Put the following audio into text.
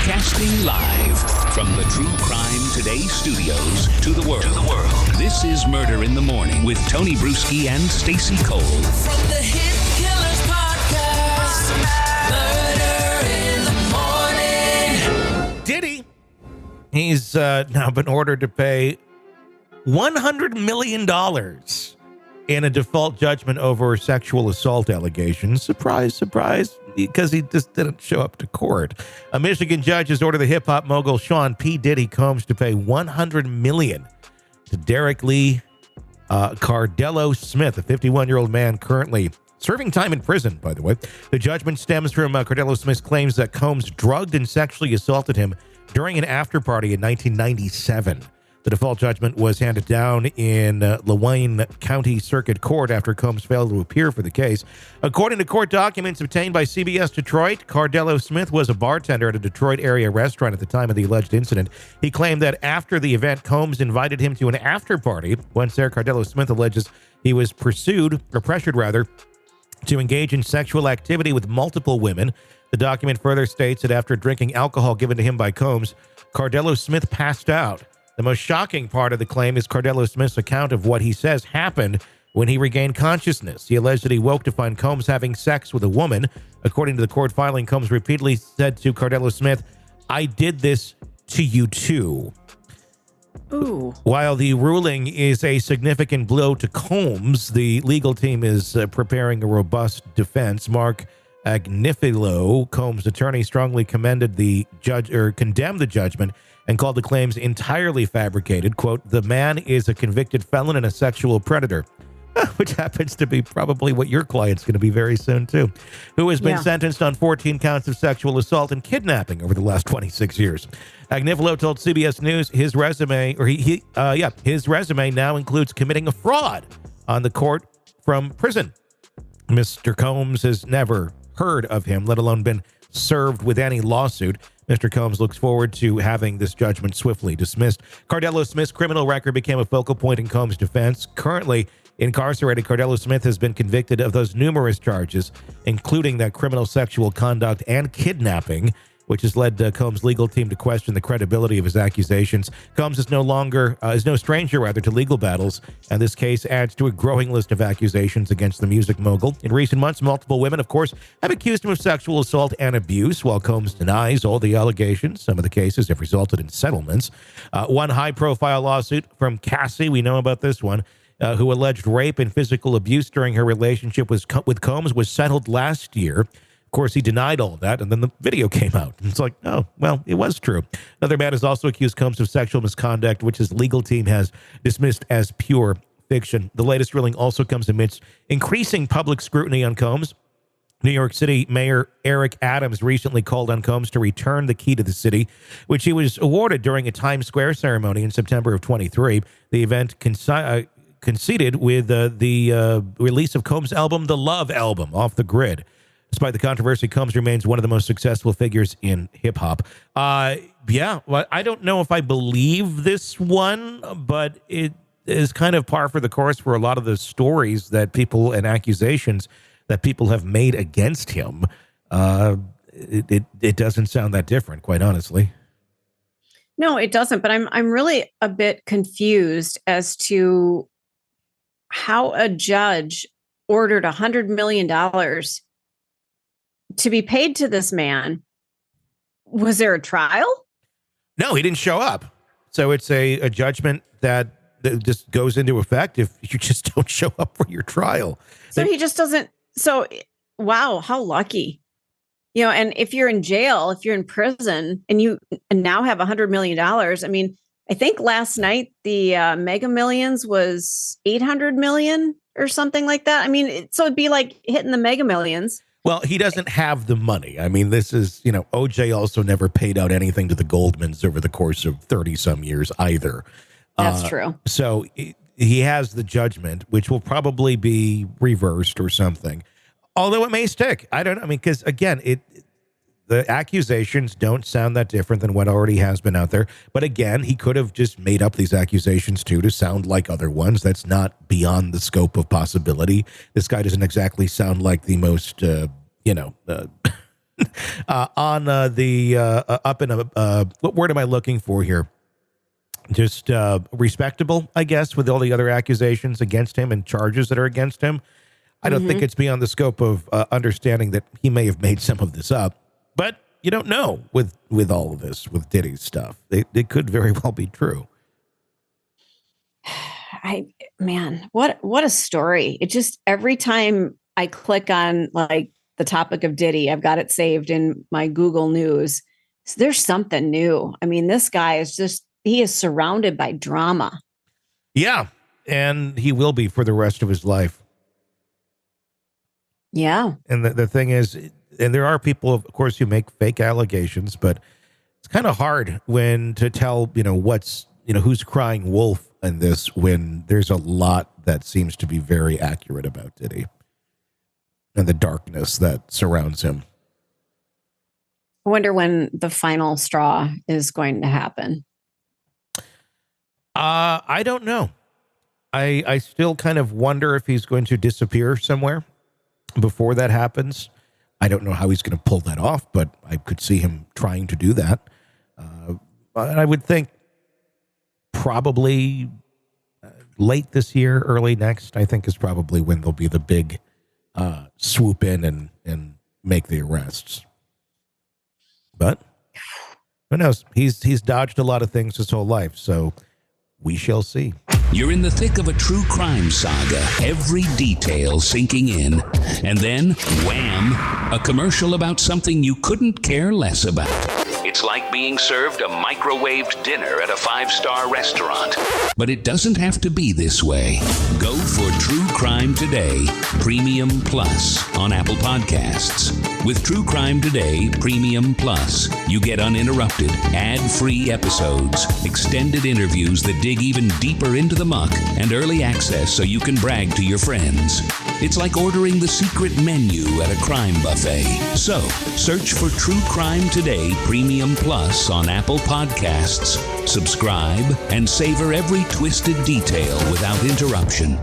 Broadcasting live from the True Crime Today studios to the world. This is Murder in the Morning with Tony Bruschi and Stacey Cole. From the Hit Killers podcast, Murder in the Morning. Diddy, he's now been ordered to pay $100 million in a default judgment over sexual assault allegations. Surprise, surprise, because he just didn't show up to court. A Michigan judge has ordered the hip-hop mogul Sean P. Diddy Combs to pay $100 million to Derrick Lee Cardello-Smith, a 51-year-old man currently serving time in prison, by the way. The judgment stems from Cardello-Smith's claims that Combs drugged and sexually assaulted him during an after-party in 1997. The default judgment was handed down in Lenawee County Circuit Court after Combs failed to appear for the case. According to court documents obtained by CBS Detroit, Cardello-Smith was a bartender at a Detroit area restaurant at the time of the alleged incident. He claimed that after the event, Combs invited him to an after-party. Once there, Cardello-Smith alleges he was pressured to engage in sexual activity with multiple women. The document further states that after drinking alcohol given to him by Combs, Cardello-Smith passed out. The most shocking part of the claim is Cardello-Smith's account of what he says happened when he regained consciousness. He alleged that he woke to find Combs having sex with a woman. According to the court filing, Combs repeatedly said to Cardello-Smith, "I did this to you too." Ooh. While the ruling is a significant blow to Combs, the legal team is preparing a robust defense. Mark Agnifilo, Combs' attorney, strongly condemned the judgment and called the claims entirely fabricated. Quote, "The man is a convicted felon and a sexual predator," which happens to be probably what your client's going to be very soon, too, who has been sentenced on 14 counts of sexual assault and kidnapping over the last 26 years. Agnifilo told CBS News his resume now includes committing a fraud on the court from prison. Mr. Combs has never heard of him, let alone been served with any lawsuit. Mr. Combs looks forward to having this judgment swiftly dismissed. Cardello-Smith's criminal record became a focal point in Combs' defense. Currently incarcerated, Cardello-Smith has been convicted of those numerous charges, including that criminal sexual conduct and kidnapping, which has led Combs' legal team to question the credibility of his accusations. Combs is no stranger to legal battles, and this case adds to a growing list of accusations against the music mogul. In recent months, multiple women, of course, have accused him of sexual assault and abuse, while Combs denies all the allegations. Some of the cases have resulted in settlements. One high-profile lawsuit from Cassie, we know about this one, who alleged rape and physical abuse during her relationship with Combs, was settled last year. Of course, he denied all that, and then the video came out. It's like, oh, well, it was true. Another man has also accused Combs of sexual misconduct, which his legal team has dismissed as pure fiction. The latest ruling also comes amidst increasing public scrutiny on Combs. New York City Mayor Eric Adams recently called on Combs to return the key to the city, which he was awarded during a Times Square ceremony in September of 23. The event coincided with the release of Combs' album, The Love Album, Off the Grid. Despite the controversy, Combs remains one of the most successful figures in hip-hop. Well, I don't know if I believe this one, but it is kind of par for the course for a lot of the stories that people and accusations that people have made against him. It doesn't sound that different, quite honestly. No, it doesn't. But I'm really a bit confused as to how a judge ordered $100 million to be paid to this man. Was there a trial? No, he didn't show up. So it's a judgment that just goes into effect if you just don't show up for your trial. So he just doesn't. So, wow, how lucky. And if you're in jail, if you're in prison and you now have $100 million, I mean, I think last night the Mega Millions was 800 million or something like that. I mean, so it'd be like hitting the Mega Millions. Well, he doesn't have the money. I mean, this is, OJ also never paid out anything to the Goldmans over the course of 30-some years either. That's true. So he has the judgment, which will probably be reversed or something. Although it may stick. I don't know. I mean, because, again, the accusations don't sound that different than what already has been out there. But, again, he could have just made up these accusations, too, to sound like other ones. That's not beyond the scope of possibility. This guy doesn't exactly sound like the most, on the up in a what word am I looking for here? Just respectable, I guess, with all the other accusations against him and charges that are against him. I don't think it's beyond the scope of understanding that he may have made some of this up, but you don't know with all of this, with Diddy's stuff. It could very well be true. What a story. It just, every time I click on like the topic of Diddy, I've got it saved in my Google News. So there's something new. I mean, this guy is he is surrounded by drama. Yeah. And he will be for the rest of his life. Yeah. And the thing is, and there are people, of course, who make fake allegations, but it's kind of hard when to tell, who's crying wolf in this, when there's a lot that seems to be very accurate about Diddy and the darkness that surrounds him. I wonder when the final straw is going to happen. I don't know. I still kind of wonder if he's going to disappear somewhere before that happens. I don't know how he's going to pull that off, but I could see him trying to do that. But I would think probably late this year, early next, I think is probably when there'll be the big swoop in and make the arrests. But who knows? He's dodged a lot of things his whole life, so we shall see. You're in the thick of a true crime saga, every detail sinking in. And then, wham, a commercial about something you couldn't care less about. It's like being served a microwaved dinner at a 5-star restaurant. But it doesn't have to be this way. Go for True Crime Today, Premium Plus on Apple Podcasts. With True Crime Today, Premium Plus, you get uninterrupted, ad-free episodes, extended interviews that dig even deeper into the muck, and early access so you can brag to your friends. It's like ordering the secret menu at a crime buffet. So, search for True Crime Today, Premium Plus on Apple Podcasts, subscribe, and savor every twisted detail without interruption.